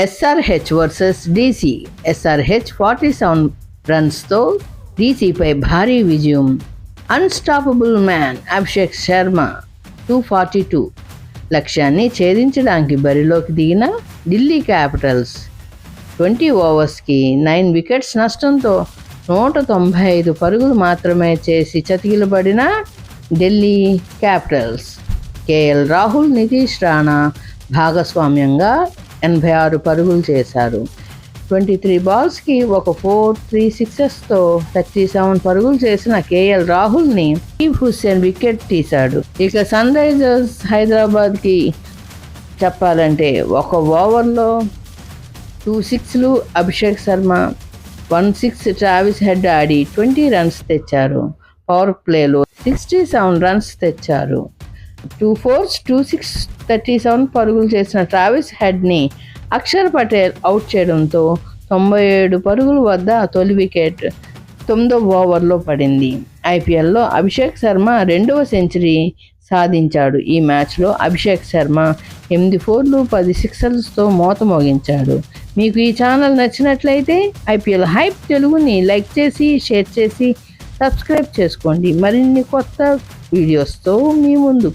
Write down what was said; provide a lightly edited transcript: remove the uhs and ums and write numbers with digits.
SRH versus DC. SRH 47 రన్స్తో డీసీపై భారీ విజయం. Unstoppable man Abhishek Sharma 242 లక్ష్యాన్ని ఛేదించడానికి బరిలోకి దిగిన ఢిల్లీ క్యాపిటల్స్ 20 ఓవర్స్కి 9 వికెట్స్ నష్టంతో 195 పరుగులు మాత్రమే చేసి చతికిలబడిన ఢిల్లీ క్యాపిటల్స్. కేఎల్ రాహుల్, నితీష్ రాణా భాగస్వామ్యంగా 86 పరుగులు చేశారు. 23 బాల్స్కి ఒక 4, 3 సిక్సెస్తో 37 పరుగులు చేసిన కేఎల్ రాహుల్ని స్టీవ్ హుస్సేన్ వికెట్ తీశాడు. ఇక సన్ రైజర్స్ హైదరాబాద్కి చెప్పాలంటే ఒక ఓవర్లో 2 సిక్స్లు Abhishek Sharma, 1 six Travis Head ఆడి 20 రన్స్ తెచ్చారు. పవర్ ప్లేలో 67 రన్స్ తెచ్చారు. 2 fours, 2 6, 37 పరుగులు చేసిన ట్రావిస్ హెడ్ని అక్షర్ పటేల్ అవుట్ చేయడంతో 97 పరుగుల వద్ద తొలి వికెట్ 9వ ఓవర్లో పడింది. ఐపీఎల్లో అభిషేక్ శర్మ 2వ సెంచరీ సాధించాడు. ఈ మ్యాచ్లో అభిషేక్ శర్మ 8 4లు 10 సిక్సర్లతో మోత మోగించాడు. మీకు ఈ ఛానల్ నచ్చినట్లయితే ఐపీఎల్ హైప్ తెలుగుని లైక్ చేసి, షేర్ చేసి, సబ్స్క్రైబ్ చేసుకోండి. మరిన్ని కొత్త వీడియోస్తో మీ ముందు